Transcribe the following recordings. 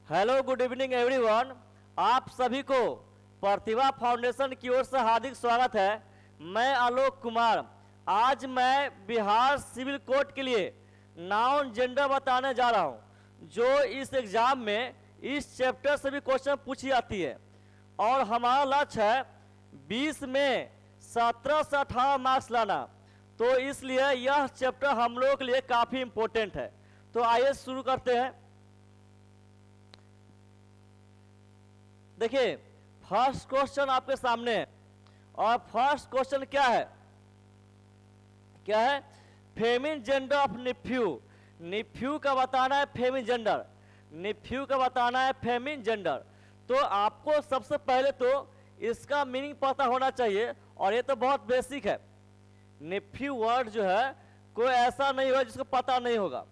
Hello, good evening everyone. आप सभी को प्रतिभा फाउंडेशन की ओर से हार्दिक स्वागत है। मैं आलोक कुमार। आज मैं बिहार सिविल कोड के लिए नाउन जेंडर बताने जा रहा हूं, जो इस एग्जाम में इस चैप्टर से भी क्वेश्चन पूछी जाती है। और हमारा लक्ष्य है 20 में 17 से 18 मार्क्स लाना, तो इसलिए यह चैप्टर हम लोगों के लिए काफ़ी इम्पोर्टेंट है। तो आइए शुरू करते हैं। देखिए, फर्स्ट क्वेश्चन आपके सामने है और फर्स्ट क्वेश्चन क्या है? क्या है? Feminine gender of nephew. Nephew का बताना है फेमिन जेंडर। निफ्यू का बताना है फेमिन जेंडर। तो आपको सबसे पहले तो इसका मीनिंग पता होना चाहिए, और ये तो बहुत बेसिक है। निफ्यू वर्ड जो है कोई ऐसा नहीं होगा जिसको पता नहीं होगा।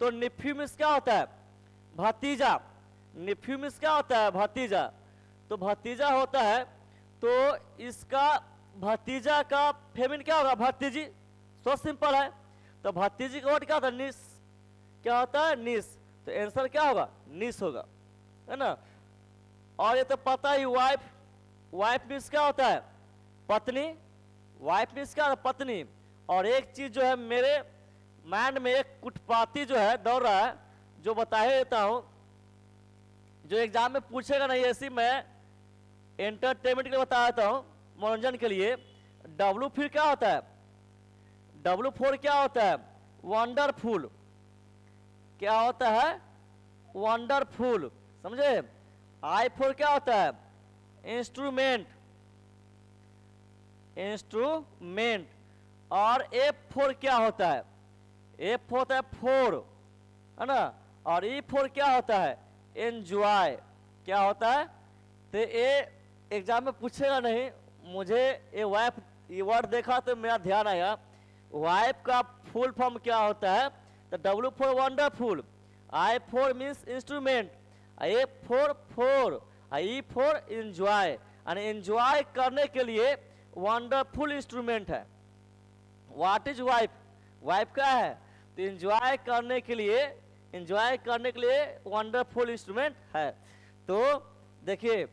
तो निफ्यू मीन्स क्या होता है? भतीजा। निफ्यू मीन्स क्या होता है? भतीजा। तो भतीजा होता है, तो इसका भतीजा का फेमिन क्या होगा? भतीजी। सो सिंपल है। तो भतीजी का वर्ड क्या होता है? निस। क्या होता है? निस। तो आंसर क्या होगा? निस होगा, है ना। और ये तो पता ही, वाइफ। वाइफ मीन्स क्या होता है? पत्नी। वाइफ मीन्स क्या होता है? पत्नी। और एक चीज जो है मेरे माइंड में एक कुटपाती जो है दौड़ रहा है, जो बता ही देता हूं, जो एग्जाम में पूछेगा नहीं, ऐसी मैं एंटरटेनमेंट के लिए बता देता हूं, मनोरंजन के लिए। डब्लू फिर क्या होता है? डब्लू फोर क्या होता है? वंडरफुल। क्या होता है? वंडरफुल। समझे? आई फोर क्या होता है? इंस्ट्रूमेंट। इंस्ट्रूमेंट। और एफ फोर क्या होता है? एफ होता है फोर, है ना। और ई फोर क्या होता है? एंजॉय। क्या होता है? तो ये एग्जाम में पूछेगा नहीं। मुझे ये वाइफ ये वर्ड देखा तो मेरा ध्यान आया, वाइफ का फुल फॉर्म क्या होता है? तो डब्ल्यू फोर वंडरफुल, आई फोर मीन्स इंस्ट्रूमेंट, ए फोर फोर, ई फोर एंजॉय। यानी एंजॉय करने के लिए वंडरफुल इंस्ट्रूमेंट है। What is wife? वाइफ क्या है? तो एंजॉय करने के लिए, एंजॉय करने के लिए वंडरफुल इंस्ट्रूमेंट है। तो देखिए,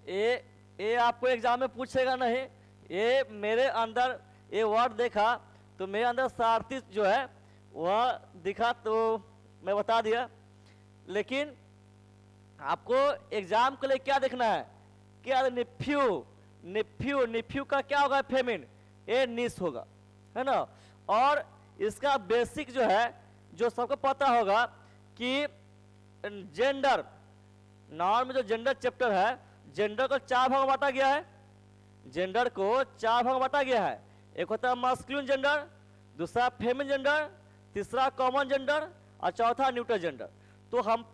ये आपको एग्जाम में पूछेगा नहीं। ये मेरे अंदर ये वर्ड देखा तो मेरे अंदर सारथी जो है वह दिखा, तो मैं बता दिया। लेकिन आपको एग्जाम के लिए क्या देखना है? क्या? निफ्यू। निफ्यू। निफ्यू का क्या होगा? फेमिन। ये निस होगा, है ना। और इसका बेसिक जो है, जो सबको पता होगा कि जेंडर, नाउन में जो जेंडर चैप्टर है, जेंडर को 4 भाग में बांटा गया है। जेंडर को 4 भाग में बांटा गया है। एक होता है मास्कुलिन जेंडर, दूसरा फेमिन जेंडर, तीसरा कॉमन जेंडर, और चौथा न्यूट्रल जेंडर। तो हम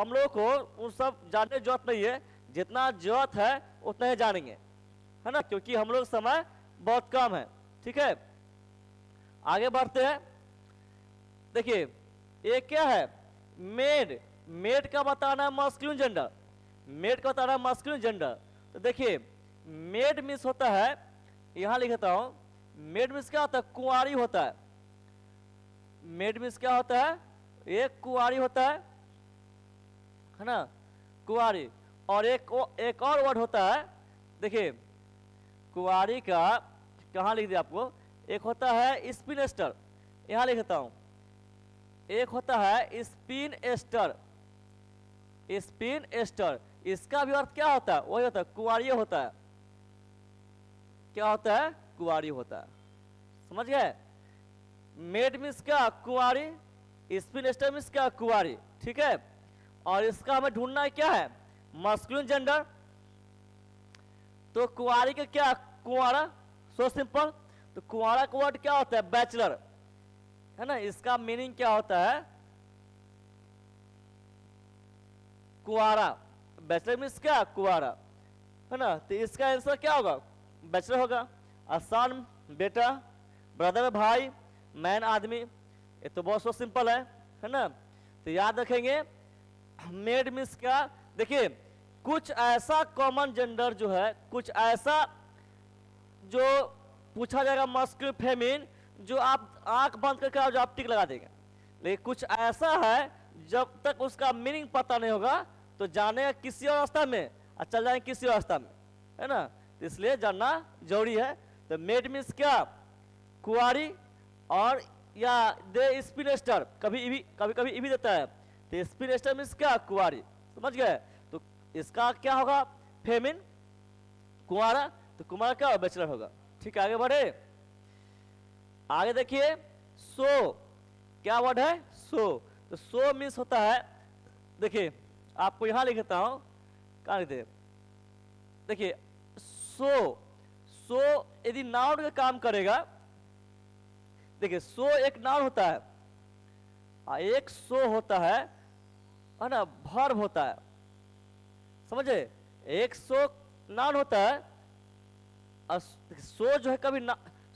लोगों को उन सब जानने की जरूरत नहीं है। जितना जरूरत है उतना ही जानेंगे, है ना, क्योंकि हम लोग समय बहुत कम है। ठीक है, आगे बढ़ते हैं। देखिए, ये क्या है? मेड। मेड का बताना है मास्कुलिन जेंडर। मेड का बताना है मास्कुलिन जेंडर। तो देखिए, मेड मीन्स होता है, यहां लिखता हूं, मेड मीन्स क्या होता है? कुंवारी होता है। मेड मीन्स क्या होता है? एक कुंवारी होता है ना, कुंवारी। और एक और वर्ड होता है। देखिए, कुंवारी का कहां लिख दिया आपको? एक होता है स्पिन एस्टर, यहां लिखता हूं। एक होता है स्पिन एस्टर। स्पिन एस्टर, इसका भी अर्थ क्या होता है? वही होता है, कुंवारी होता है। क्या होता है? कुंवारी होता है। समझ गए? मेड मीन्स क्या? कुंवारी। स्पिन एस्टर मीन्स क्या? कुंवारी। ठीक है। और इसका हमें ढूंढना है क्या है? Masculine gender. तो कुंवारी का क्या? कुंवारा। So simple. तो कुंवारा का वर्ड क्या होता है? बैचलर, है ना। इसका मीनिंग क्या होता है? कुंवारा। बैचलर मीन्स क्या? कुंवारा, है ना। तो इसका आंसर क्या होगा? बैचलर होगा। सन बेटा, ब्रदर भाई, मैन आदमी। ये तो बहुत सो सिंपल है ना। तो याद रखेंगे, मेड मीन्स क्या? देखिए, कुछ ऐसा कॉमन जेंडर जो है, कुछ ऐसा जो पूछा जाएगा मास्कुलिन फेमिन, जो आप आंख बंद करके आप टिक लगा देंगे। लेकिन कुछ ऐसा है जब तक उसका मीनिंग पता नहीं होगा तो जाने किसी और रास्ता में और चल जाएंगे किसी और रास्ता में, है ना। तो इसलिए जानना जरूरी है। तो मेड मीन्स क्या, कुआरी, और या दे स्पिनेस्टर, कभी कभी ई भी देता है। तो स्पिनेस्टर मीन्स क्या, कुआरी, समझ गए। तो इसका क्या होगा, फेमिन, कुआरा। तो कुमार क्या होगा, बैचलर होगा। ठीक है, आगे बढ़े। आगे देखिए, सो, क्या वर्ड है, सो। तो सो मीन्स होता है, देखिए आपको यहां लिख देता हूं, कहां लिखते हैं, देखिए सो, सो यदि नाउन का काम करेगा, देखिए सो एक नाउन होता है और एक सो होता है ना, वर्ब होता है, समझे। एक सो नाउन होता है और सो जो है कभी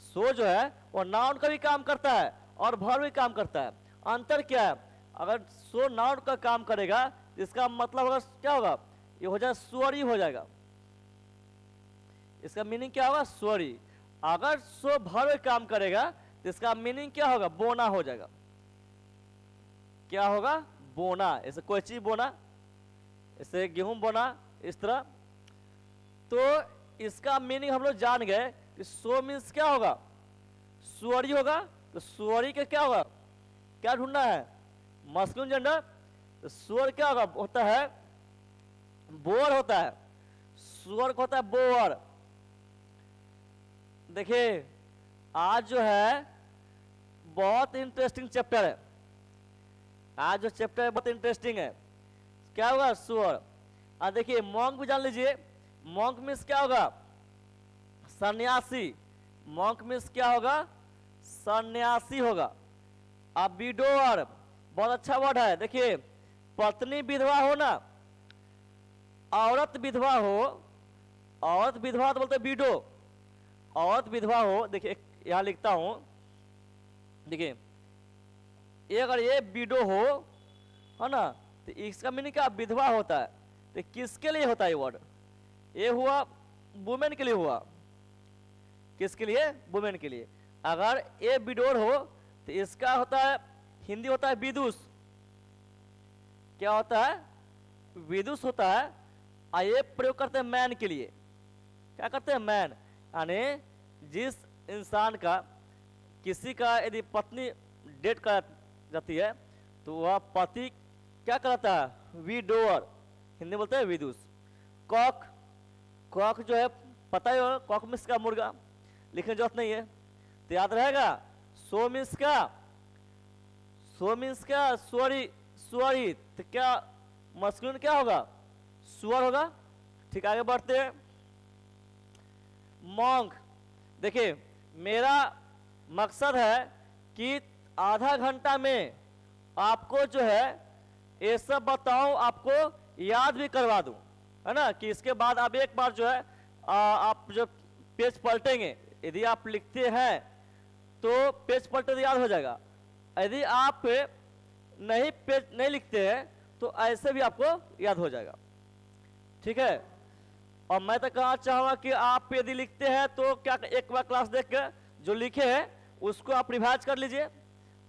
सो जो है वो नाउन का भी काम करता है और वर्ब भी काम करता है। अंतर क्या है, अगर सो नाउन का काम करेगा तो इसका मतलब होगा क्या होगा, ये हो जाए स्वरी हो जाएगा, इसका मीनिंग क्या होगा, स्वरी। अगर सो वर्ब काम करेगा तो इसका मीनिंग क्या होगा, बोना हो जाएगा। क्या होगा, बोना, ऐसे कोई चीज बोना, ऐसे गेहूं बोना, इस तरह। तो इसका मीनिंग हम लोग जान गए कि सो मीन्स क्या होगा, स्वरी होगा। तो स्वरी के क्या होगा, क्या ढूंढना है, मस्कुलिन जेंडर। तो स्वर क्या होगा, होता है बोअर होता है, स्वर को होता है बोअर। देखिए आज जो है बहुत इंटरेस्टिंग चैप्टर है, आज जो चैप्टर है बहुत इंटरेस्टिंग है। क्या होगा, स्वर। देखिए मॉन्क भी जान लीजिए, मॉन्क मीन्स क्या होगा, सन्यासी। मॉन्क मीन्स क्या होगा, सन्यासी होगा। अब विडोअर बहुत अच्छा वर्ड है। देखिए पत्नी विधवा हो ना, औरत विधवा हो, औरत विधवा तो बोलते विडो, औरत विधवा हो। देखिए यहां लिखता हूं, देखिए ये अगर ये विडो हो, है ना, तो इसका मीनिंग क्या, विधवा होता है। तो किसके लिए होता है ये वर्ड, ये हुआ वुमेन के लिए हुआ, किसके लिए, वुमेन के लिए। अगर ये विडोर हो तो इसका होता है, हिंदी होता है विदुष। क्या होता है, विदुष होता है। और ये प्रयोग करते हैं मैन के लिए, क्या करते हैं, मैन। यानी जिस इंसान का, किसी का यदि पत्नी डेट कर जाती है तो वह पति क्या करता है, विडोअर, हिंदी बोलते हैं विदुष। कॉक, कॉक जो है पता ही होगा, कॉक मीन्स का मुर्गा, लिखने जरूरत नहीं है तो याद रहेगा। सो मीन्स क्या, सो मीन्स क्या, स्वरी, स्वरी। तो क्या मस्कुलिन क्या होगा, स्वर होगा। ठीक, आगे बढ़ते हैं। मॉन्क, देखिए मेरा मकसद है कि आधा घंटा में आपको जो है ये सब बताऊं, आपको याद भी करवा दूं, है ना। कि इसके बाद आप एक बार जो है आप जो पेज पलटेंगे, यदि आप लिखते हैं तो पेज पलटे तो याद हो जाएगा। यदि आप नहीं पेज नहीं लिखते हैं तो ऐसे भी आपको याद हो जाएगा। ठीक है, और मैं तो कहना चाहूंगा कि आप यदि लिखते हैं तो क्या एक बार क्लास देख के जो लिखे हैं उसको आप रिवाइज कर लीजिए,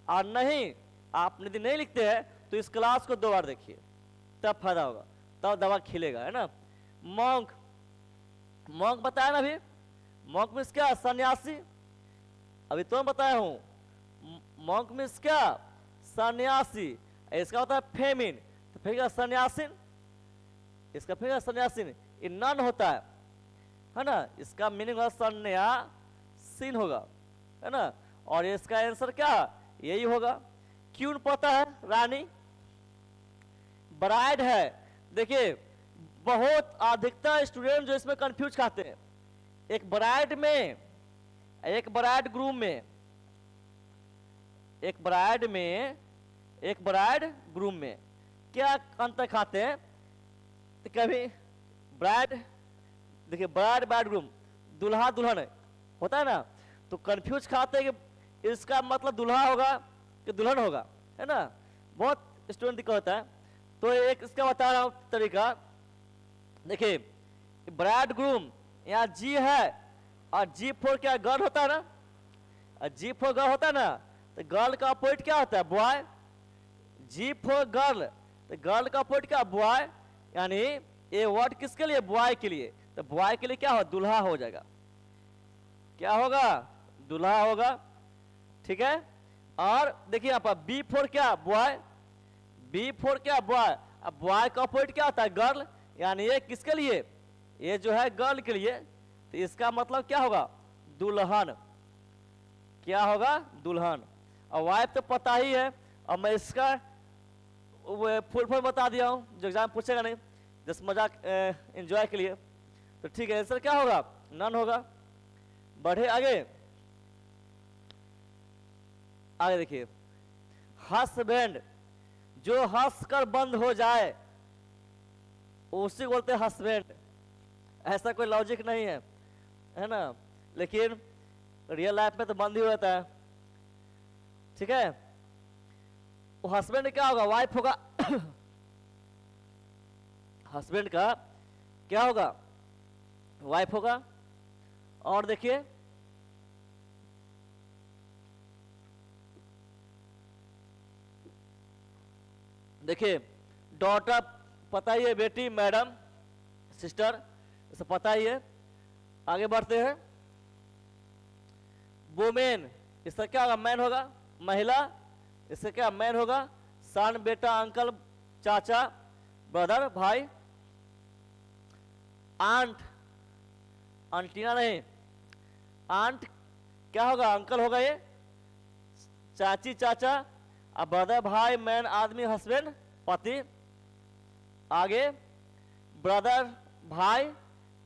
और नहीं आप यदि नहीं लिखते हैं तो इस क्लास को 2 बार देखिए, तब फायदा होगा, तब दवा खिलेगा, है ना। मॉन्क, मॉन्क बताया ना अभी, मॉन्क मीन्स क्या, सन्यासी। अभी तो मैं बताया हूं, मॉन्क मीन्स क्या, सन्यासी। इसका होता है फेमिन, तो फिर क्या, सन्यासिन। इसका फिर सन्यासिन, ये नन होता है ना। इसका मीनिंग होगा सन्यासिन होगा, है ना। और इसका आंसर क्या, यही होगा। क्यों पता है, रानी। ब्राइड है, देखिए बहुत अधिकतर स्टूडेंट जो इसमें कंफ्यूज खाते हैं, एक ब्राइड में, एक ब्राइड ग्रूम में, एक ब्राइड में, एक ब्राइड ग्रूम में क्या अंतर खाते हैं। तो कभी ब्राइड, देखिए ब्राइड ब्राइड ग्रूम, दुल्हा दुल्हन होता है ना, तो कंफ्यूज खाते हैं कि इसका मतलब दुल्हा होगा कि दुल्हन होगा, है ना। बहुत स्टूडेंट दिक्कत होता है। तो एक इसका बता रहा हूं तरीका, देखिए ब्राइड ग्रूम, यहाँ जी है और जी फोर क्या गर्ल होता है ना, और जी फोर गर्ल होता है ना, तो गर्ल का अपोजिट क्या होता है, बॉय। जी फोर गर्ल, तो गर्ल का अपोजिट क्या, बॉय। यानी ये वर्ड किसके लिए, बॉय के लिए, तो बॉय के लिए क्या हो, दुल्हा हो जाएगा, क्या होगा, दुल्हा होगा। ठीक है, और देखिए यहाँ पर बी फोर क्या, बॉय, बी फोर क्या, बॉय। अब बॉय का अपोजिट क्या होता है, गर्ल, यानी ये किसके लिए, ये जो है गर्ल के लिए, तो इसका मतलब क्या होगा, दुल्हन, क्या होगा, दुल्हन। और वाइफ तो पता ही है, और मैं इसका फुल फॉर्म बता दिया हूँ, जो एग्जाम पूछेगा नहीं, जस्ट मजाक एंजॉय के लिए। तो ठीक है, आंसर क्या होगा, नन होगा। बढ़े आगे, आगे देखिए, हस्बैंड, जो हंस कर बंद हो जाए उसी को बोलते हैं हस्बैंड। ऐसा कोई लॉजिक नहीं है ना, लेकिन रियल लाइफ में तो बंद ही रहता है। ठीक है, वो हस्बैंड क्या होगा, वाइफ होगा हस्बैंड का क्या होगा, वाइफ होगा। और देखिए, देखिए डॉटर पता ही है, बेटी, मैडम, सिस्टर, इसे पता ही है। आगे बढ़ते हैं, वुमेन, इसका क्या होगा, मैन होगा, महिला, इससे क्या, मैन होगा। सन, बेटा, अंकल, चाचा, ब्रदर, भाई। आंट, आंटीना नहीं, आंट क्या होगा, अंकल होगा ये, चाची, चाचा, अब ब्रदर भाई, मैन आदमी, हस्बैंड पति। आगे ब्रदर भाई,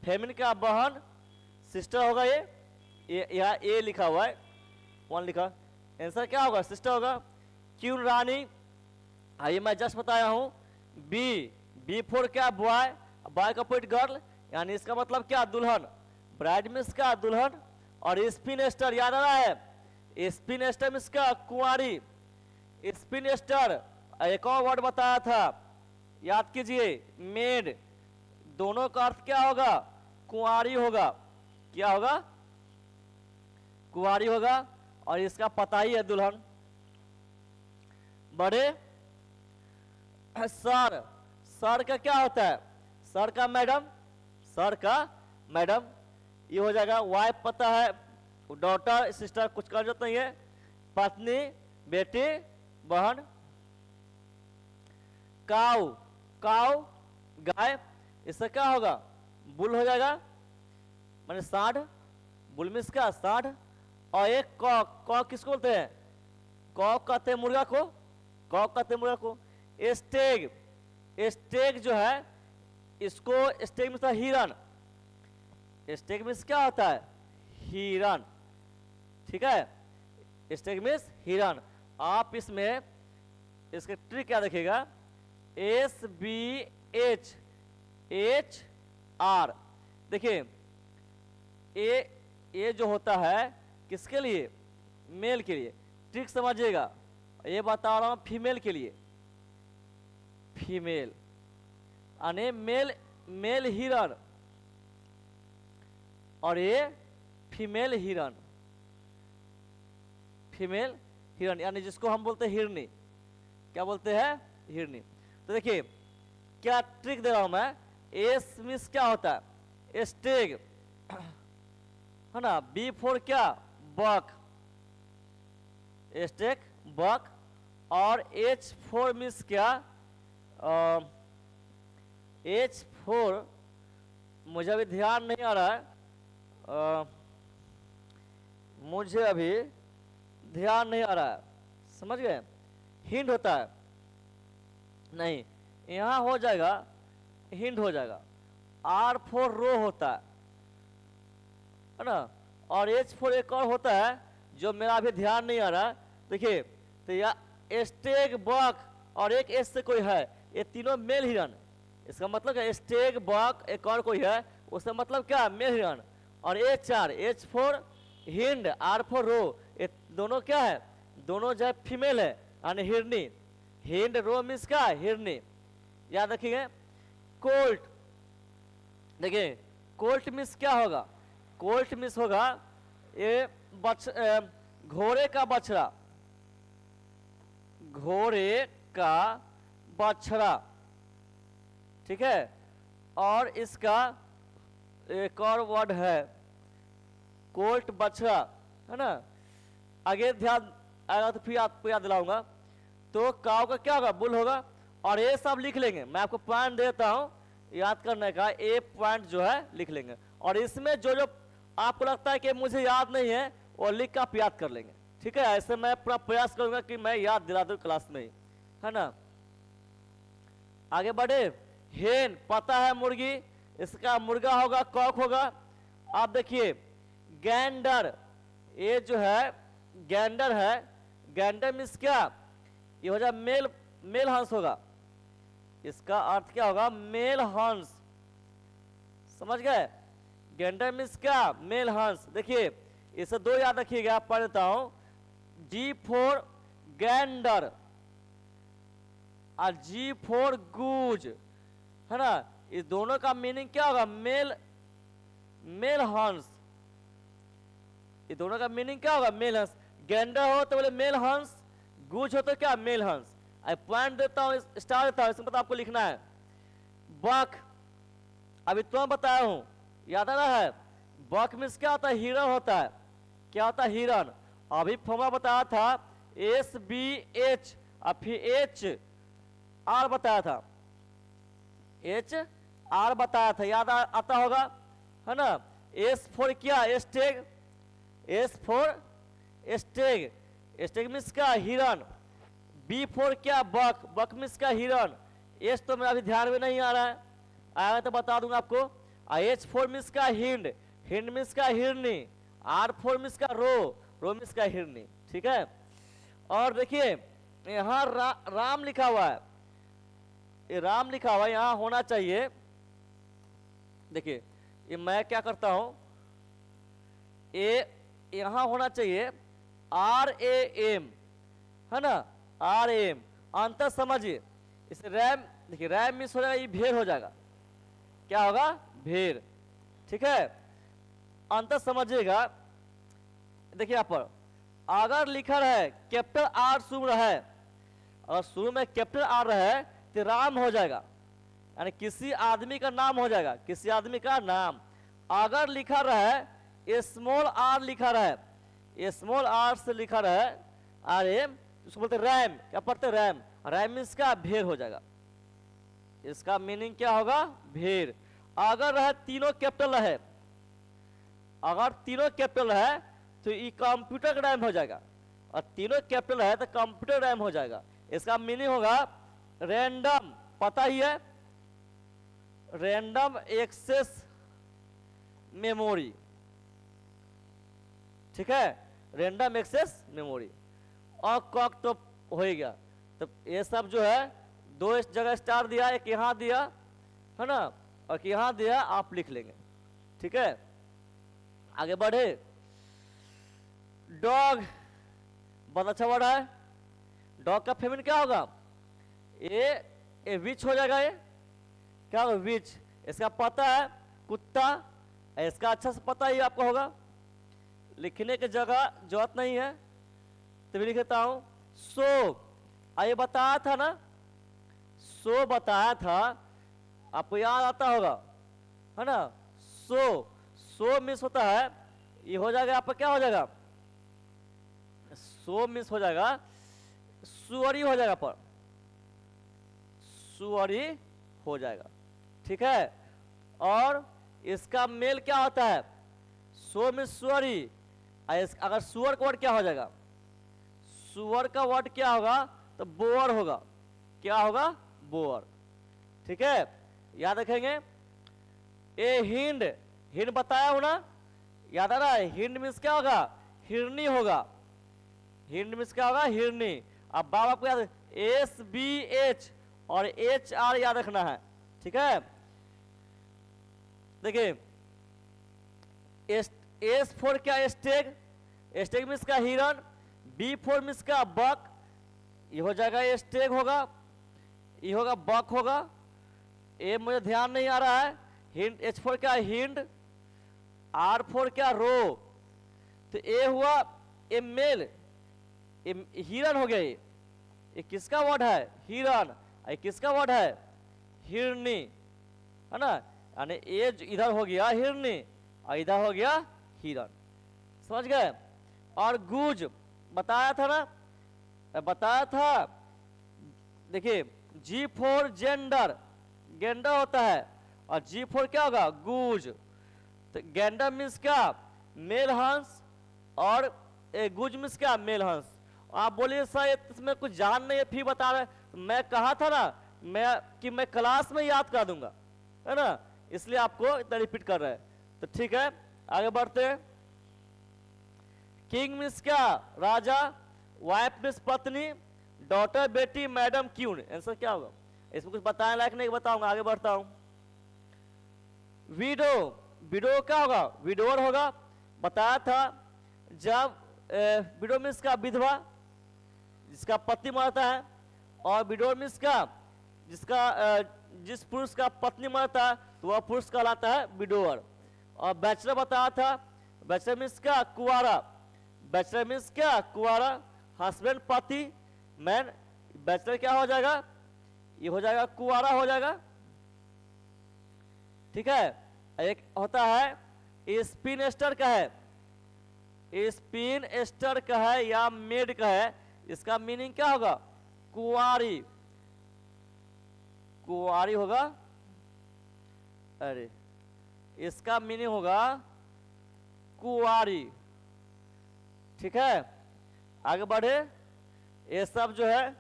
फेमिन का बहन, सिस्टर होगा ये यहाँ ए लिखा हुआ है, वन लिखा, आंसर क्या होगा, सिस्टर होगा। क्वीन रानी, ये मैं जस्ट बताया हूँ। बी फोर क्या, बॉय, बॉय का पॉइंट गर्ल, यानी इसका मतलब क्या, दुल्हन, ब्राइड मीन्स क्या, दुल्हन। और स्पिनस्टर याद आ रहा है, स्पिनस्टर मीन्स क्या, कुंवारी। स्पिनस्टर एक और वर्ड बताया था, याद कीजिए, मेड, दोनों का अर्थ क्या होगा, कुंवारी होगा, क्या होगा, कुंवारी होगा। और इसका पता ही है, दुल्हन। बड़े, सर, सर का क्या होता है, सर का मैडम, सर का मैडम, ये हो जाएगा। वाइफ पता है, डॉटर, सिस्टर, कुछ कर जरूरत नहीं है। पत्नी, बेटी, बहन। काऊ, काऊ गाय, इससे क्या होगा, बुल हो जाएगा, माने साढ़, बुल मीन्स क्या, साढ़। और एक कॉक, कॉक किसको बोलते हैं, कॉक कहते हैं मुर्गा को, कॉक कहते हैं मुर्गा को। स्टेग, स्टेग जो है, इसको स्टेग मीन्स हिरन, स्टेग मीन्स क्या होता है, हिरन। ठीक है, स्टेग मीन्स हिरन। आप इसमें इसके ट्रिक क्या देखिएगा, SBHR, देखिए ए जो होता है किसके लिए, मेल के लिए, ट्रिक समझिएगा। ये बता रहा हूं फीमेल के लिए, फीमेल यानी मेल, मेल हिरन, और ये फीमेल हिरन, फीमेल हिरन, यानी जिसको हम बोलते हैं हिरनी, क्या बोलते हैं, हिरनी। तो देखिए क्या ट्रिक दे रहा हूं मैं, एस मीन्स क्या होता है, स्टेग है ना, बी फोर क्या, बक, स्टेक, बक। और H4 मीन्स क्या, H4 मुझे अभी ध्यान नहीं आ रहा है, मुझे अभी ध्यान नहीं आ रहा है, समझ गए, हिंट होता है, नहीं यहाँ हो जाएगा, हिंट हो जाएगा। R4 रो होता है ना, और H4 एक और होता है जो मेरा अभी ध्यान नहीं आ रहा। देखिए तो या स्टेग, बक और एक एस से कोई है, ये तीनों मेल हिरन, इसका मतलब है स्टेग, बक, एक और कोई है, उसका मतलब क्या, मेल हिरन। और H4, H4 हिंड, R4 रो, ये दोनों क्या है, दोनों जो है फीमेल है, यानी हिरनी। हिंड, रो मीन्स क्या, हिरनी, याद रखिए। कोल्ट, देखिए कोल्ट मीन्स क्या होगा, कोल्ट मीन्स होगा ये घोड़े का बछड़ा, घोड़े का बछड़ा, ठीक है। और इसका एक और वर्ड है कोल्ट, बछड़ा, है ना। आगे ध्यान आएगा तो फिर आपको याद दिलाऊंगा। तो काव का क्या होगा, बुल होगा। और ये सब लिख लेंगे, मैं आपको पॉइंट देता हूं याद करने का, ए पॉइंट जो है लिख लेंगे। और इसमें जो जो आपको लगता है कि मुझे याद नहीं है वो लिख कर आप याद कर लेंगे, ठीक है। ऐसे मैं पूरा प्रयास करूंगा कि मैं याद दिला दूं क्लास में ही, है ना। आगे बढ़े। हेन पता है मुर्गी, इसका मुर्गा होगा, कॉक होगा। आप देखिए गैंडर, ये जो है गैंडर है, गैंडर मीन्स क्या, ये हो जाए मेल, मेल हंस होगा। इसका अर्थ क्या होगा, मेल हंस, समझ गए। गैंडर मीन्स क्या, मेल हंस। देखिए इसे दो याद रखिएगा, पढ़ देता हूं। जी फॉर गैंडर और जी फॉर गूज, है ना। इस दोनों का मीनिंग क्या होगा, मेल, मेल हंस। ये दोनों का मीनिंग क्या होगा, मेल हंस। गैंडर हो तो बोले मेल हंस, गूज हो तो क्या, मेल हंस। आई पॉइंट देता हूं, स्टार देता हूं, इसमें पता आपको लिखना है। बक, अभी तुम बताया हूं, याद आ रहा है। बक मीन्स क्या होता है, हिरन होता है। क्या होता है, हिरन। अभी फॉर्मूला बताया था SBH और फिर HR बताया था, HR बताया था, याद आता होगा, है ना। S फॉर क्या, स्टेग, S फॉर स्टेग, स्टेग मीन्स क्या, हिरन। B फॉर क्या, बक, बक मीन्स क्या, हिरन। S तो मेरा अभी ध्यान में नहीं आ रहा है, आएगा तो बता दूंगा आपको। H फॉर मीन्स का हिंड, हिंड मीन्स का हिरनी। R फॉर मीन्स का रो, रो मीन्स का हिरनी, ठीक है। और देखिए यहाँ राम लिखा हुआ है, ये राम लिखा हुआ है, यहाँ होना चाहिए। देखिए ये मैं क्या करता हूं, ये यहां होना चाहिए RAM, है ना, RM। अंतर समझिए, इस रैम, देखिए रैम मिस हो जाएगा, ये भेड़ हो जाएगा, क्या होगा, भेड़, ठीक है। अंतर समझिएगा। देखिए यहाँ पर अगर लिखा है कैपिटल R शुरू है, और शुरू में कैपिटल R है तो राम हो जाएगा, यानी किसी आदमी का नाम हो जाएगा, किसी आदमी का नाम। अगर लिखा रहे स्मॉल r लिखा रहे, स्मॉल r से लिखा रहे RM, उसको बोलते रैम, क्या पढ़ते, रैम। रैम मीन्स का भेड़ हो जाएगा, इसका मीनिंग क्या होगा, भेड़। अगर रहे तीनों कैपिटल है, अगर तीनों कैपिटल है तो ये कंप्यूटर का रैम हो जाएगा, और तीनों कैपिटल है तो कंप्यूटर रैम हो जाएगा। इसका मीनिंग होगा रैंडम, पता ही है, रैंडम एक्सेस मेमोरी, ठीक है, रैंडम एक्सेस मेमोरी। और कॉक तो हो ही गया। तो ये सब जो है दो इस जगह स्टार दिया, एक यहां दिया, है ना, और यहां दिया, आप लिख लेंगे, ठीक है। आगे बढ़े। डॉग बहुत अच्छा वर्ड है। डॉग का फेमिन क्या होगा, ये विच हो जाएगा, ये क्या होगा, विच। इसका पता है कुत्ता, इसका अच्छा से पता ही आपको होगा, लिखने की जगह जरूरत नहीं है, तो भी लिख देता हूं। सो, ये बताया था ना, सो बताया था, आपको याद आता होगा, है ना। सो, सो मिस होता है, ये हो जाएगा आपका, क्या हो जाएगा, सो मिस हो जाएगा, सुअरी हो जाएगा, पर सुअरी हो जाएगा, ठीक है। और इसका मेल क्या होता है, सो में सुअरी। अगर सुअर का वर्ड क्या हो जाएगा, सुअर का वर्ड क्या होगा, तो बोअर होगा, क्या होगा, बोअर, ठीक है, याद रखेंगे। ए हिंड, हिंड बताया हूं ना, याद आ रहा है। हिंड मीन्स क्या होगा, हिरनी होगा, हिंड मीन्स क्या होगा, हिरनी। अब बाबा को याद, SBH और HR याद रखना है, ठीक है। देखिए एस फॉर क्या, स्टेग, स्टेग मीन्स का हिरन। B फॉर मीन्स का बक, ये हो जाएगा स्टेग होगा, ये होगा बक होगा। ए मुझे ध्यान नहीं आ रहा है। हिंड, H फॉर क्या, हिंड। R फॉर क्या, रो। तो ए हुआ ए मेल, हिरन हो गया, ये किसका वर्ड है, हिरन। ये किसका वर्ड है, हिरनी, है ना, यानी ये इधर हो गया हिरनी और इधर हो गया हिरण, समझ गए। और गूज बताया था ना, बताया था, देखिए जी फोर जेंडर, गेंडर होता है, और जी फोर क्या होगा, गूज। तो गेंडर मीन्स क्या, मेल हंस, और गूज मीन्स क्या, मेल हंस। आप बोलिए सर इसमें कुछ जान नहीं है फिर बता रहे, तो मैं कहा था ना मैं क्लास में याद कर दूंगा, है ना, इसलिए आपको इतना रिपीट कर रहे हैं। तो ठीक है आगे बढ़ते हैं। किंग मीन्स क्या, राजा, वाइफ मीन्स पत्नी, डॉटर बेटी, मैडम क्यून, आंसर क्या होगा, इसमें कुछ बताने लायक नहीं, बताऊंगा, आगे बढ़ता हूं। विडो, विडो क्या होगा, विडोर होगा, बताया था। जब विडो मीन्स का विधवा, जिसका पति मरता है, और विडोर मीन्स का जिसका जिस पुरुष का पत्नी मरता है तो वह पुरुष कहलाता है विडोअर। और बैचलर बताया था, बैचलर मीन्स क्या, कुआरा, बैचलर मीन्स क्या, कुआरा, हस्बैंड पति, मैन, बैचलर क्या हो जाएगा, ये हो जाएगा कुआरा हो जाएगा, ठीक है। एक होता है स्पिन एस्टर का है, स्पिन एस्टर का है या मेड का है, इसका मीनिंग क्या होगा, कुआरी, कुआरी होगा, अरे इसका मीनिंग होगा कुआरी, ठीक है। आगे बढ़े, ये सब जो है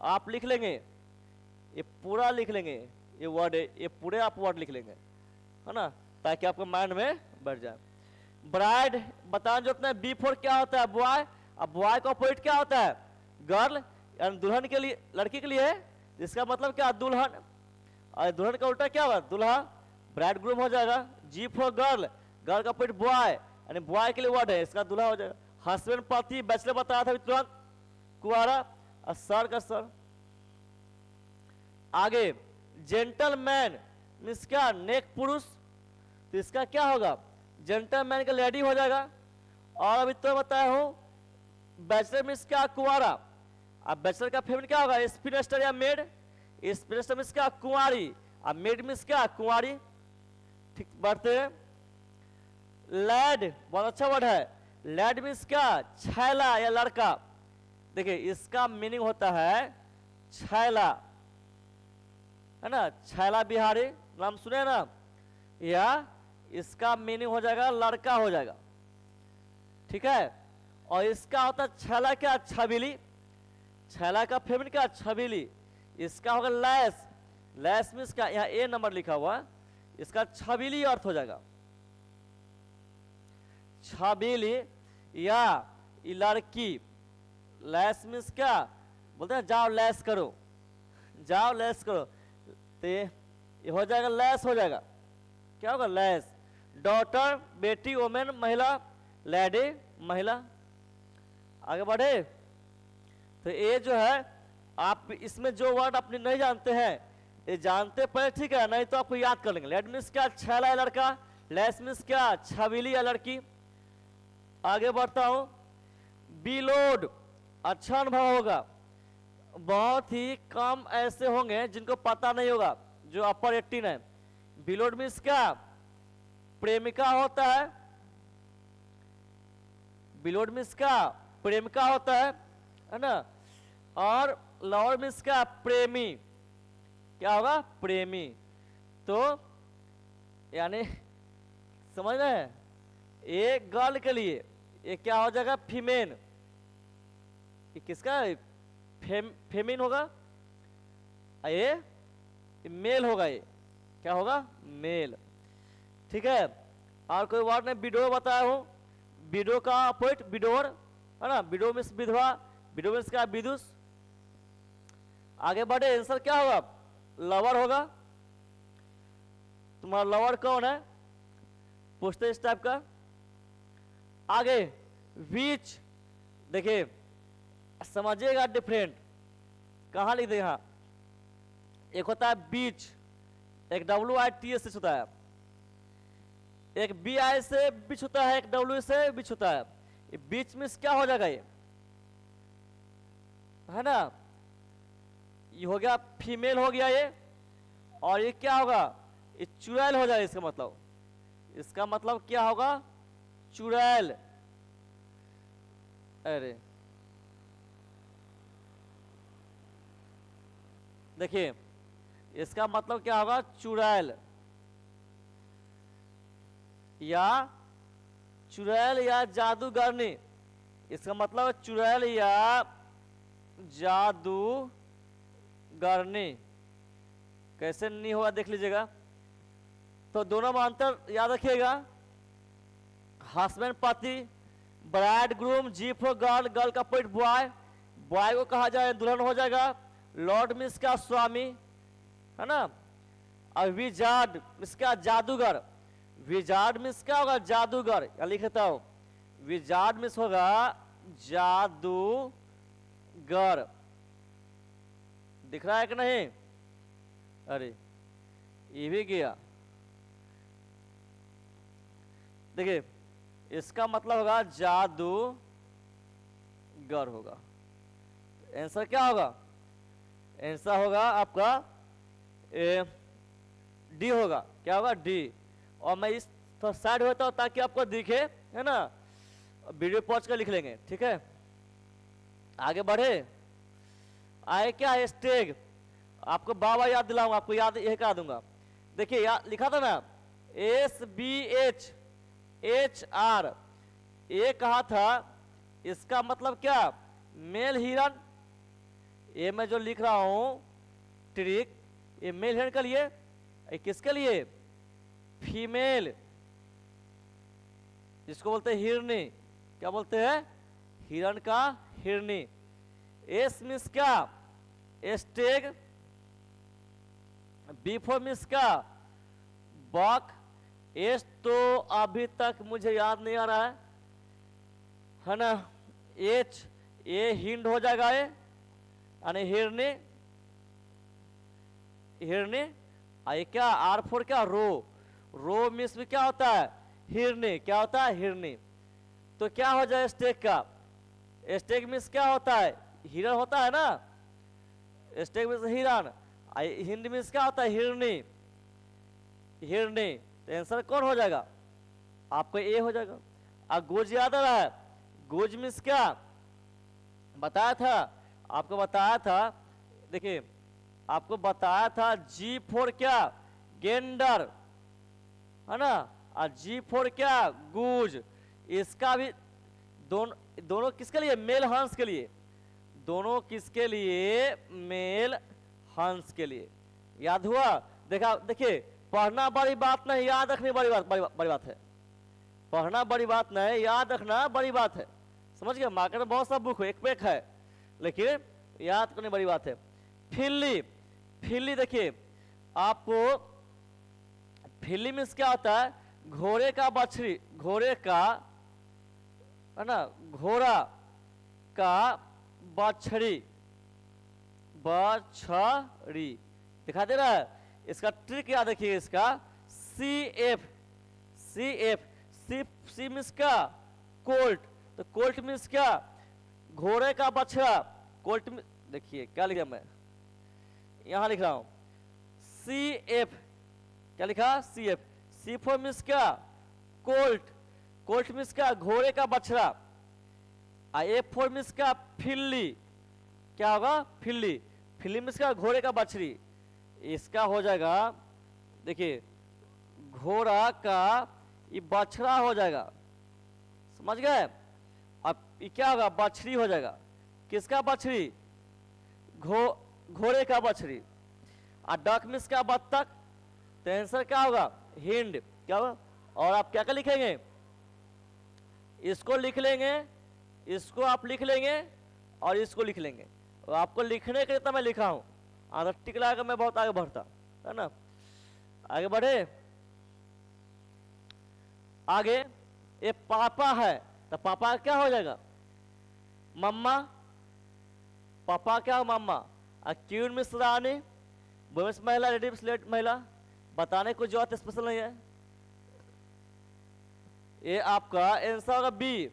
आप लिख लेंगे, ये पूरा लिख लेंगे, ये वर्ड है, ये पूरे आप वर्ड लिख लेंगे, है ना, ताकि आपको माइंड में बैठ जाए। ब्राइड बताना जो अपना बी फोर क्या होता है, बॉय, अब बॉय का अपोजिट क्या होता है, गर्ल, यानी दुल्हन के लिए, लड़की के लिए है, इसका मतलब क्या, दुल्हन, और दुल्हन का उल्टा क्या होगा, दुल्हा, ब्राइड ग्रूम हो जाएगा। जी फॉर गर्ल, गर्ल का अपोजिट बॉय, यानी बॉय के लिए वर्ड है, इसका दुल्हा हो जाएगा। हस्बैंड पति, बैचलर बताया था तुरंत, कुआरा, और सर का सर। आगे जेंटलमैन मीन्स क्या, नेक पुरुष, तो इसका क्या होगा, जेंटलमैन का लेडी हो जाएगा। और अभी तो बताया हूं बैचलर मीन्स क्या, कुआरा, अब बैचलर का फेमिनिन क्या होगा, स्पिनेस्टर या मेड, स्पिनेस्टर मीन्स क्या, कुंवारी, अब मेड मीन्स क्या, कुंवारी, ठीक। बढ़ते हैं, लैड बहुत अच्छा वर्ड है, लैड मीन्स क्या, छैला या लड़का, देखिए इसका मीनिंग होता है छैला, है ना, छैला बिहारी नाम सुने ना, या इसका मीनिंग हो जाएगा लड़का हो जाएगा, ठीक है। और इसका होता है छैला क्या, छबीली, छैला का फेमिनिन क्या, छबीली, इसका होगा लैस, लैस मीन्स क्या, यहाँ ए नंबर लिखा हुआ, इसका छबीली अर्थ हो जाएगा, छबीली या लड़की। लैस मीन्स क्या, बोलते हैं जाओ लैस करो, जाओ लैस करो, तो ये हो जाएगा लैस हो जाएगा, क्या होगा, लैस। डॉटर बेटी, वोमेन महिला, लैडी महिला। आगे बढ़े, तो ये जो है आप इसमें जो वर्ड अपने नहीं जानते हैं ये जानते पर ठीक है, नहीं तो आपको याद कर लेंगे। लैड मीन्स क्या, छैला या लड़का, लैस मीन्स क्या, छबीली या लड़की। आगे बढ़ता हूं, बीलोड अच्छा अनुभव होगा, बहुत ही कम ऐसे होंगे जिनको पता नहीं होगा जो अपर 18 है। बिलोड मीन्स क्या, प्रेमिका होता है, बिलोड मीन्स क्या, प्रेमिका होता है ना। और लवर मीन्स क्या, प्रेमी, क्या होगा, प्रेमी। तो यानी समझ रहे हैं, ये गर्ल के लिए ये क्या हो जाएगा, फीमेल, ये किसका फेमिन होगा, ये मेल होगा, ये क्या होगा, मेल, ठीक है। और कोई वर्ड नहीं, विडो बताया हूं, विडो का अपोजिट विडोर, है ना, विडो मीन्स विधवा, विडो मीन्स क्या, विदुष। आगे बढ़े, आंसर क्या होगा, लवर होगा। तुम्हारा लवर कौन है, पूछते इस टाइप का। आगे बीच, देखिए समझिएगा डिफरेंट, कहां लिख दे, यहां एक होता है बीच, एक WITS होता है, एक BI से बीच होता है, एक W से बीच होता है। ये बीच में क्या हो जाएगा, ये है ना, ये हो गया फीमेल हो गया ये, और ये क्या होगा, ये चुड़ैल हो जाएगा। इसका मतलब क्या होगा, चुड़ैल। अरे देखिए इसका मतलब क्या होगा, चुड़ैल या जादूगरनी। इसका मतलब चुड़ैल या जादूगरनी। कैसे नहीं होगा देख लीजिएगा। तो दोनों में अंतर याद रखिएगा। हस्बैंड पति, bride groom, G for girl, girl का पॉइंट बॉय, बॉय को कहा जाए दुल्हन हो जाएगा। लॉर्ड मीन्स का स्वामी, है ना। और विजार्ड मीन्स का जादूगर। विजार्ड मीन्स क्या होगा, जादूगर। या लिखता हूं, विजार्ड मीन्स होगा जादूगर। दिख रहा है कि नहीं? अरे ये भी गया। देखिए इसका मतलब होगा जादूगर होगा। आंसर क्या होगा, आंसर होगा आपका डी होगा। क्या होगा, डी। और मैं इस साइड होता हूं ताकि आपको दिखे, है ना। वीडियो पॉज कर लिख लेंगे, ठीक है। आगे बढ़े। आए क्या है, स्टेग। आपको बाबा याद दिलाऊंगा, आपको याद यही करा दूंगा। देखिए याद लिखा था ना, SBHHR, ये कहा था। इसका मतलब क्या, मेल हिरन। ये मैं जो लिख रहा हूं ट्रिक, ये मेल हिरन के लिए, ये किसके लिए, फीमेल। जिसको बोलते हैं हिरनी। क्या बोलते हैं, हिरन का हिरनी। एस मिस क्या, एस्टेग। बी फॉर मिस का बॉक। एस तो अभी तक मुझे याद नहीं आ रहा है ना। एच ये हिंड हो जाएगा, ये यानी हिरनी, हिरनी। ये क्या, आर फोर क्या, रो। रो मिस में क्या होता है, हिरनी। क्या होता है, हिरनी। तो क्या हो जाए स्टेक का, स्टेक मिस क्या होता है, हिरन होता है ना। स्टेक मिस हिरन। हिंद मिस क्या होता है, हिरनी, हिरनी। तो आंसर कौन हो जाएगा, आपको ए हो जाएगा। अब गोज याद आ रहा है, गोज मिस क्या बताया था, आपको बताया था। देखिए आपको बताया था, जी फोर क्या, गेंडर, है ना। और जी फोर क्या, गूज। इसका भी दोनों किसके लिए, मेल हंस के लिए। दोनों किसके लिए, मेल हंस के लिए। याद हुआ। देखिए पढ़ना बड़ी बात नहीं, याद रखनी बड़ी बात है। पढ़ना बड़ी बात नहीं, याद रखना बड़ी बात है। समझ गए। मार्केट में बहुत सा बुक है, एक पे एक है, लेकिन याद करनी बड़ी बात है। फिल्ली, फिल्ली देखिए आपको, फिल्ली मीन्स क्या होता है, घोड़े का बछड़ी, घोड़े का, है ना, घोड़ा का बछड़ी, बछड़ी। दिखा दे रहा है। इसका ट्रिक याद रखिए, इसका C F, C F, C means क्या, कोल्ट। तो कोल्ट मीन्स क्या, घोड़े का बछड़ा। कोल्ट देखिए क्या लिखा मैं, यहां लिख रहा हूं सी एफ। क्या लिखा, C F. C for means क्या, कोल्ट। कोल्ट मीन्स क्या, घोड़े का बछड़ा। एफ फोर मीन्स क्या, फिल्ली। क्या होगा, फिल्ली। फिल्ली मीन्स क्या, घोड़े का बछड़ी। इसका हो जाएगा, देखिए घोड़ा का ये बछड़ा हो जाएगा। समझ गए। अब ये क्या होगा, बछड़ी हो जाएगा। किसका बछड़ी, घोड़े का बछड़ी। और डक मीन्स क्या, बत्तख। तो आंसर क्या होगा, हिंड। क्या होगा। और आप क्या क्या लिखेंगे, इसको लिख लेंगे, इसको आप लिख लेंगे और इसको लिख लेंगे। और आपको लिखने के लिए तो मैं लिखा हूं, आधा टिक लगा मैं बहुत आगे बढ़ता, है ना। आगे बढ़े। आगे ये पापा है, तो पापा क्या हो जाएगा, मम्मा। पापा क्या हो, मम्मा। क्यून मिस रानी, वुमेन्स महिला, लेडी लेट महिला। बताने को जरूरत स्पेशल नहीं है। ये आपका आंसर होगा बी।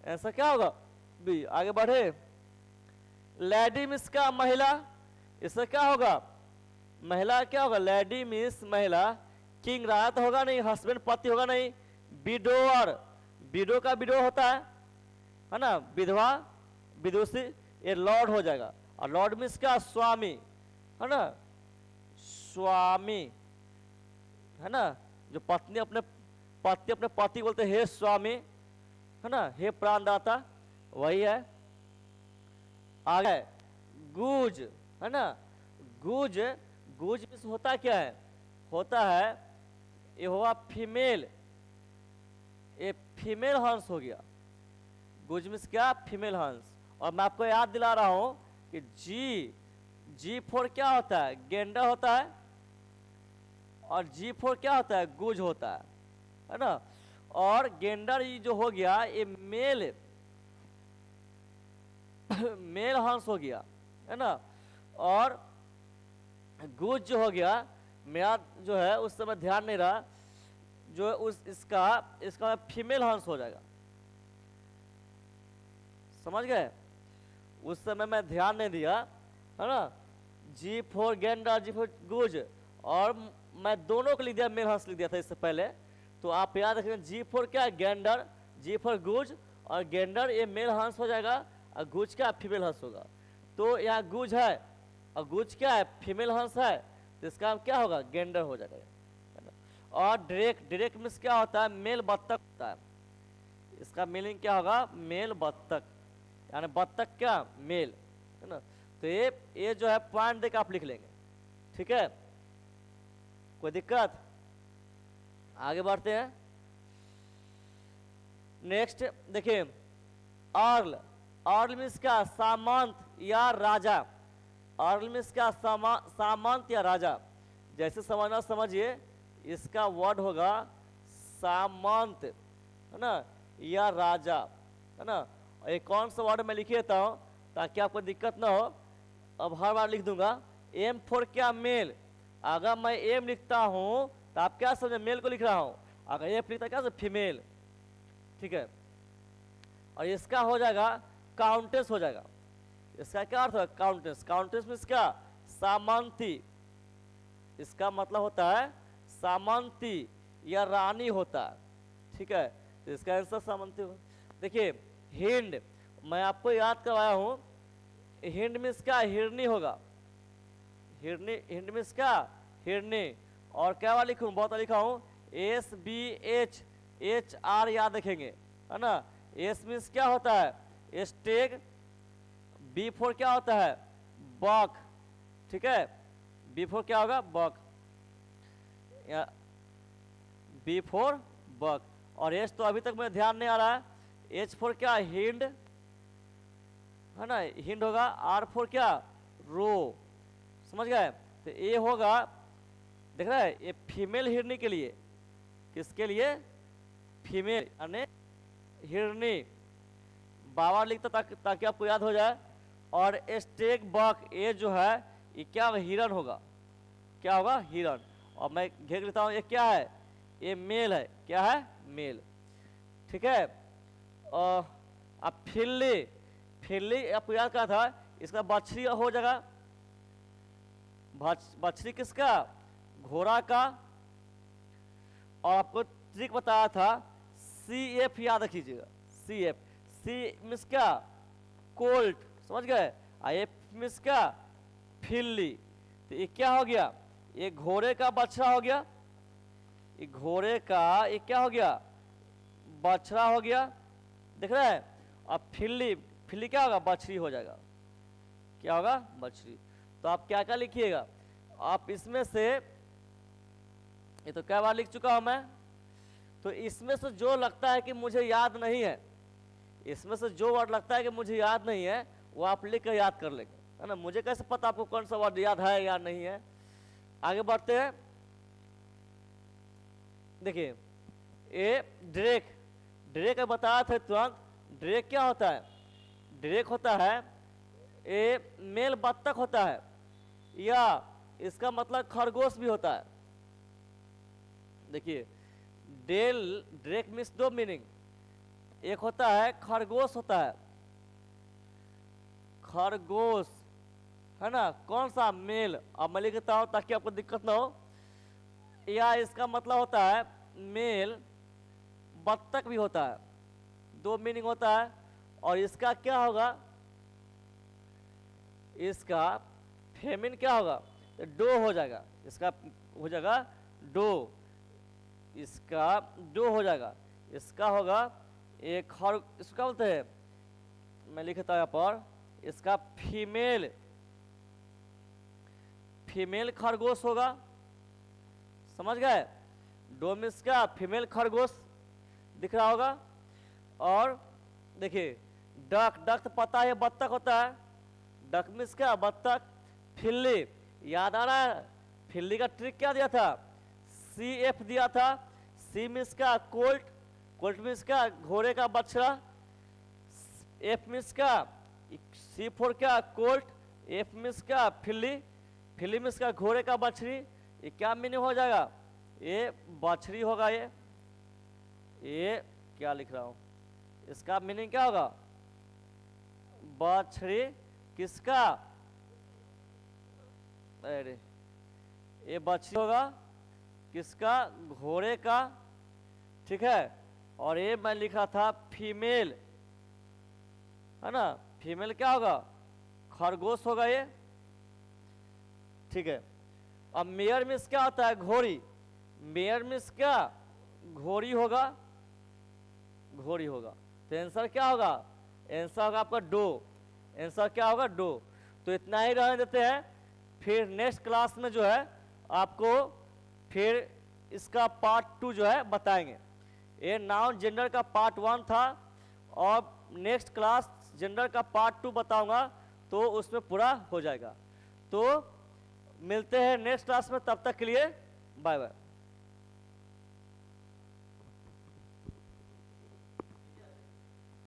आंसर क्या होगा, बी। आगे बढ़े। लेडी मिस का महिला, इससे क्या होगा, महिला क्या होगा, लेडी मीन्स महिला, किंग राजा तो होगा नहीं, हस्बैंड पति होगा नहीं, विडोअर, विडो का विडो होता है ना, विधवा विदुषी, ये लॉर्ड हो जाएगा। और लॉर्ड मीन्स क्या, स्वामी, है ना, स्वामी, है ना, जो पत्नी अपने पति अपने पति बोलते हे स्वामी, है ना, हे प्राणदाता, वही है। आगे गुज, है ना, गुज, गुज मीन्स होता क्या है, होता है ये हुआ फीमेल, ये फीमेल हंस हो गया, गुज मीन्स क्या, फीमेल हंस। और मैं आपको याद दिला रहा हूं कि जी, जी फोर क्या होता है, गेंडर होता है, और जी फोर क्या होता है, गुज होता है ना। और गेंडर ये जो हो गया ये मेल, मेल हंस हो गया, है ना। और गुज जो हो गया, मेरा जो है उस समय ध्यान नहीं रहा, जो उस इसका फीमेल हंस हो जाएगा, समझ गए, उस समय मैं ध्यान नहीं दिया, है ना। जी फोर गेंडर, जी फोर गुज, और मैं दोनों को लिख दिया, मेल हंस लिख दिया था इससे पहले। तो आप याद रखेंगे जी फोर क्या है, गेंडर, जी फोर गुज, और गेंडर ये मेल हंस हो जाएगा, और गुज क्या फीमेल हंस होगा। तो यहाँ गुज है और गुज क्या है, फीमेल हंस है, तो इसका क्या होगा, गेंडर हो जाएगा, है ना। और ड्रेक, ड्रेक मीन्स क्या होता है, मेल बत्तख होता है, इसका मीनिंग क्या होगा, मेल बत्तख, यानी बत्तख क्या, मेल, है ना। तो ये जो है पॉइंट देकर आप लिख लेंगे, ठीक है, कोई दिक्कत। आगे बढ़ते हैं, नेक्स्ट देखिए, अर्ल, अर्ल मीन्स क्या, सामंत या राजा, अर्ल मीन्स क्या, सामंत या राजा। जैसे समझना समझिए, इसका वर्ड होगा सामंत, है ना, या राजा, है ना। और ये कौन सा वर्ड मैं लिख देता हूँ ताकि आपको दिक्कत ना हो, अब हर बार लिख दूंगा। एम फोर क्या, मेल, अगर मैं एम लिखता हूँ तो आप क्या समझे, मेल को लिख रहा हूँ, अगर एफ लिखता क्या, फीमेल, ठीक है। और इसका हो जाएगा काउंटेस हो जाएगा, इसका क्या अर्थ है, काउंटेस, काउंटेस मीन्स क्या, सामंती, इसका मतलब होता है सामंती या रानी होता है, ठीक है। तो इसका आंसर सामंती होगा। देखिए हिंड, मैं आपको याद करवाया हूँ, हिंड मीन्स क्या, हिरनी होगा, हिरनी, हिंड मीन्स क्या, हिरनी। और क्या वाला लिखूँ, बहुत लिखा हूँ, SBHHR याद रखेंगे, है ना। एस मीन्स क्या होता है, स्टेग, बी फोर क्या होता है, बॉक, ठीक है, बी फोर क्या होगा, बॉक, बी फोर बॉक। और एच तो अभी तक मुझे ध्यान नहीं आ रहा है, एच फोर क्या, हिंड, है ना, हिंड होगा। आर फोर क्या, रो, समझ गए। तो ये होगा, देख रहे हैं, ये फीमेल हिरनी के लिए, किसके लिए, फीमेल यानी हिरनी, बाबा लिखता ताकि आपको याद हो जाए। और स्टेग बॉक, ये जो है ये क्या होगा, हिरन होगा, क्या होगा, हिरन। और मैं घेर लेता हूँ, ये क्या है, ये मेल है, क्या है, मेल, ठीक है। और अब फिल्ली, फिल्ली आपको याद क्या था, इसका बछड़ी हो जाएगा, बछड़ी किसका, घोड़ा का। और आपको ट्रिक बताया था, CF याद रखिएगा, CF, सी मीन्स क्या, कोल्ट, समझ गए, एफ मीन्स क्या, फिल्ली। तो ये क्या हो गया, ये घोड़े का बछड़ा हो गया, ये घोड़े का ये क्या हो गया, बछड़ा हो गया, देख रहे हैं। अब फिल्ली, फिल्ली क्या होगा, बछड़ी हो जाएगा, क्या होगा, बछड़ी। तो आप क्या क्या लिखिएगा, आप इसमें से, ये तो क्या बार लिख चुका हूं मैं, तो इसमें से जो लगता है कि मुझे याद नहीं है, इसमें से जो वर्ड लगता है कि मुझे याद नहीं है, वो आप लिख कर याद कर लेंगे, है ना। मुझे कैसे पता आपको कौन सा वर्ड याद है या नहीं है। आगे बढ़ते हैं, देखिए ये ड्रेक, ड्रेक बताया था तुरंत, ड्रेक क्या होता है, ड्रेक होता है ये मेल बत्तख होता है, या इसका मतलब खरगोश भी होता है। देखिए डेल, ड्रेक मीन्स दो मीनिंग, एक होता है खरगोश होता है, खरगोश, है ना, कौन सा, मेल। अब मैं लिखता हूं ताकि आपको दिक्कत ना हो। या इसका मतलब होता है मेल, बत्तख भी होता है, दो मीनिंग होता है। और इसका क्या होगा, इसका फेमिन क्या होगा, तो डो हो जाएगा, इसका हो जाएगा डो, इसका डो हो जाएगा। इसका होगा एक खर, इसको क्या बोलते हैं, मैं लिखता हूं यहाँ पर, इसका फीमेल, फीमेल खरगोश होगा, समझ गए। डोमिस का फीमेल खरगोश दिख रहा होगा। और देखिए डक, डक तो पता है बत्तख होता है, डक मिस का बत्तख। फिल्ली, याद आ रहा है फिल्ली का ट्रिक क्या दिया था, सी एफ दिया था। सी मिस का कोल्ट, कोल्ट मिस का घोड़े का बछड़ा। एफ मिस का सी फोर का कोल्ट, एफ मिस का फिल्ली, फिल्ली मिस का घोड़े का बछड़ी। ये क्या मीनिंग हो जाएगा, ये बछड़ी होगा। ये क्या लिख रहा हूं, इसका मीनिंग क्या होगा, बछड़ी किसका, अरे ये बछड़ी होगा किसका, घोड़े का, ठीक है। और ये मैं लिखा था फीमेल, है ना, फीमेल क्या होगा, खरगोश होगा ये, ठीक है। अब मेयर मिस क्या होता है, घोड़ी। मेयर मिस क्या, घोड़ी होगा, घोड़ी होगा। तो आंसर क्या होगा, आंसर होगा आपका डो, आंसर क्या होगा, डो। तो इतना ही रहने देते हैं, फिर नेक्स्ट क्लास में जो है आपको फिर इसका पार्ट 2 जो है बताएंगे। ये नाउन जेंडर का पार्ट 1 था, और नेक्स्ट क्लास जेंडर का पार्ट 2 बताऊंगा, तो उसमें पूरा हो जाएगा। तो मिलते हैं नेक्स्ट क्लास में, तब तक के लिए बाय बाय।